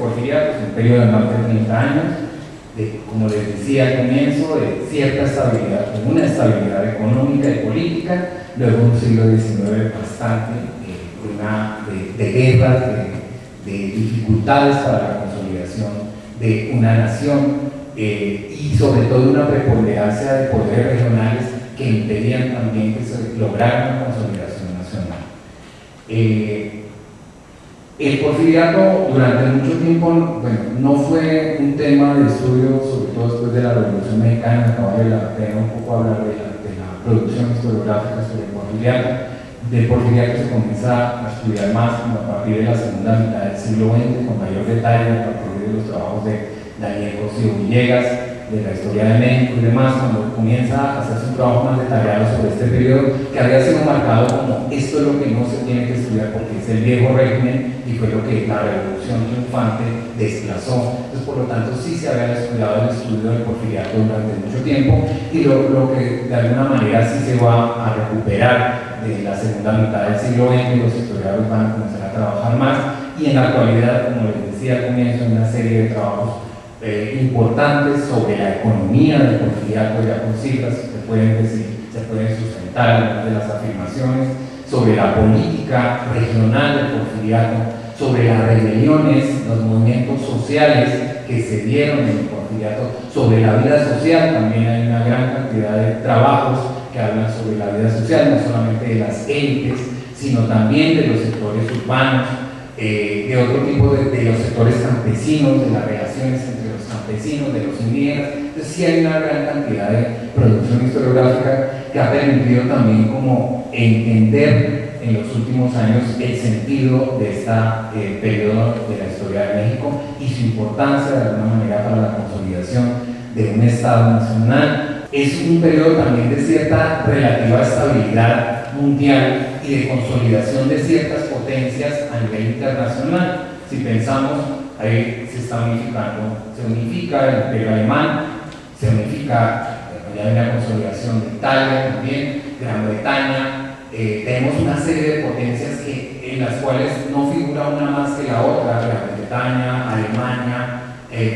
porfiriato es un periodo de más de 30 años, como les decía al comienzo, de cierta estabilidad, una estabilidad económica y política, luego un siglo XIX bastante de guerras, de dificultades para la consolidación de una nación y sobre todo una preponderancia de poderes regionales que impedían también que se lograra una consolidación nacional. El porfiriato durante mucho tiempo, bueno, no fue un tema de estudio, sobre todo después de la Revolución Mexicana. Acabo de pena un poco hablar de la producción historiográfica sobre el porfiriato. Del porfiriato se comienza a estudiar más a partir de la segunda mitad del siglo XX, con mayor detalle a partir de los trabajos de Daniel Cosío Villegas, de la historia de México y demás, cuando comienza a hacerse un trabajo más detallado sobre este periodo que había sido marcado como esto es lo que no se tiene que estudiar porque es el viejo régimen y fue lo que la revolución triunfante desplazó. Entonces, por lo tanto, sí se había estudiado el estudio del porfiriato durante mucho tiempo y lo que de alguna manera sí se va a recuperar de la segunda mitad del siglo XX, los historiadores van a comenzar a trabajar más y en la actualidad, como les decía al comienzo, una serie de trabajos importantes sobre la economía del porfiriato, ya con cifras se pueden decir, se pueden sustentar algunas de las afirmaciones, sobre la política regional del porfiriato, sobre las rebeliones, los movimientos sociales que se dieron en el porfiriato, sobre la vida social. También hay una gran cantidad de trabajos que hablan sobre la vida social, no solamente de las élites, sino también de los sectores urbanos, de otro tipo de los sectores campesinos, de las relaciones entre los campesinos, de los indígenas. Entonces sí hay una gran cantidad de producción historiográfica que ha permitido también como entender en los últimos años el sentido de este periodo de la historia de México y su importancia de alguna manera para la consolidación de un Estado nacional. Es un periodo también de cierta relativa estabilidad mundial y de consolidación de ciertas potencias a nivel internacional. Si pensamos, ahí se está unificando, se unifica el imperio alemán, se unifica, ya hay una consolidación de Italia también, Gran Bretaña. Tenemos una serie de potencias en las cuales no figura una más que la otra, Gran Bretaña, Alemania,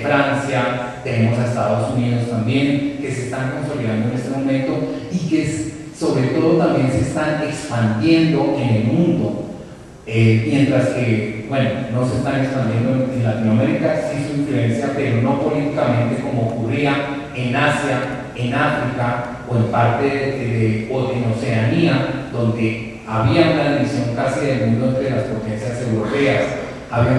Francia, tenemos a Estados Unidos también, que se están consolidando en este momento y que sobre todo también se están expandiendo en el mundo, mientras que, bueno, no se están expandiendo en Latinoamérica, sí su influencia, pero no políticamente como ocurría en Asia, en África o en parte o en Oceanía, donde había una división casi del mundo entre las potencias europeas, había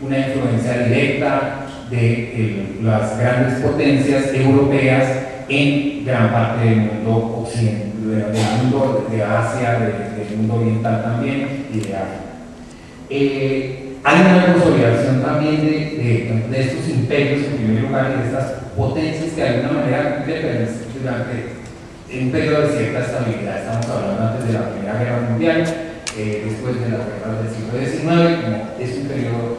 una influencia directa de las grandes potencias europeas en gran parte del mundo occidental, del mundo de Asia, del mundo oriental también y de África. Hay una consolidación también de estos imperios en primer lugar y de estas potencias que de alguna manera durante un periodo de cierta estabilidad. Estamos hablando antes de la Primera Guerra Mundial, después de las guerras del siglo XIX, como es un periodo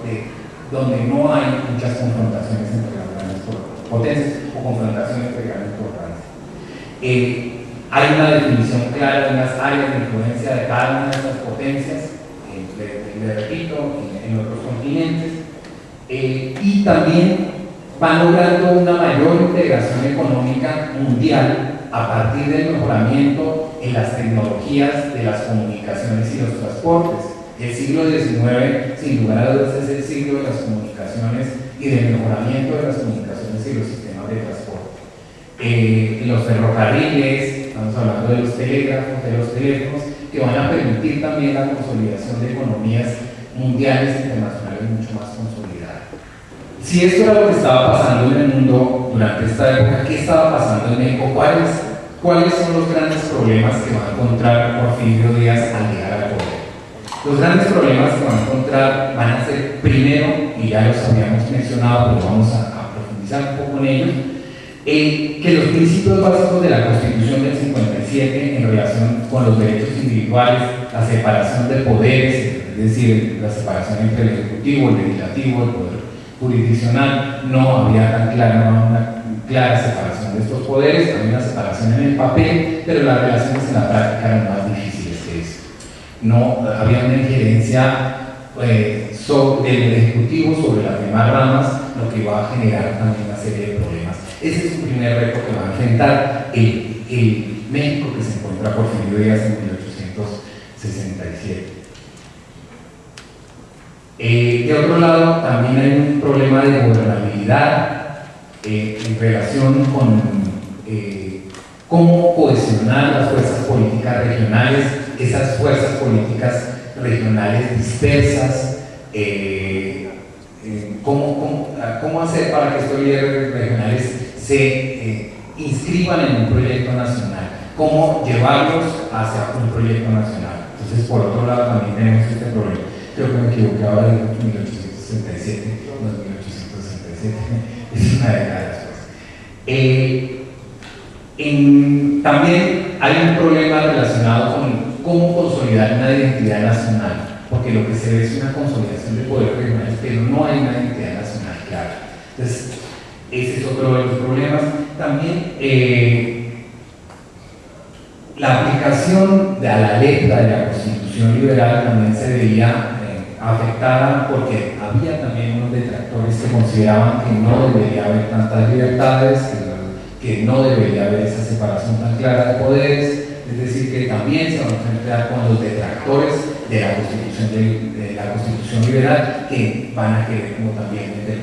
donde no hay muchas confrontaciones entre las grandes potencias o confrontaciones entre grandes potencias. Hay una definición clara de unas áreas de influencia de cada una de estas potencias, le repito, en otros continentes, y también van logrando una mayor integración económica mundial a partir del mejoramiento en las tecnologías de las comunicaciones y los transportes. El siglo XIX, sin lugar a dudas, es el siglo de las comunicaciones y del mejoramiento de las comunicaciones y los sistemas de transporte. Los ferrocarriles, estamos hablando de los telégrafos, de los teléfonos, que van a permitir también la consolidación de economías mundiales e internacionales mucho más consolidadas. Si esto era lo que estaba pasando en el mundo durante esta época, ¿qué estaba pasando en México? ¿Cuáles son los grandes problemas que va a encontrar Porfirio Díaz al llegar al poder? Los grandes problemas que van a encontrar van a ser, primero, y ya los habíamos mencionado, pero vamos a profundizar un poco en ellos, que los principios básicos de la Constitución del 57 en relación con los derechos individuales, la separación de poderes, es decir, la separación entre el Ejecutivo, el Legislativo, el Poder Jurisdiccional, no había tan una clara separación de estos poderes, había una separación en el papel, pero las relaciones en la práctica eran más difíciles que eso. No había una injerencia del Ejecutivo sobre las demás ramas, lo que va a generar también una serie de problemas. Ese es un primer reto que va a enfrentar el México que se encuentra Porfirio Díaz en 1867. De otro lado, también hay un problema de gobernabilidad en relación con cómo cohesionar las fuerzas políticas regionales, esas fuerzas políticas regionales dispersas, cómo hacer para que estos líderes regionales se inscriban en un proyecto nacional, cómo llevarlos hacia un proyecto nacional. Entonces, por otro lado, también tenemos este problema. Creo que me equivoqué ahora, digo 1867, no es 1867, es una década después. También hay un problema relacionado con cómo consolidar una identidad nacional, porque lo que se ve es una consolidación de poderes regionales, pero no hay una identidad nacional clara. Entonces, ese es otro de los problemas. También la aplicación a la letra de la Constitución liberal también se veía afectada porque había también unos detractores que consideraban que no debería haber tantas libertades, que no debería haber esa separación tan clara de poderes, es decir, que también se van a enfrentar con los detractores de la Constitución liberal, que van a querer como también meter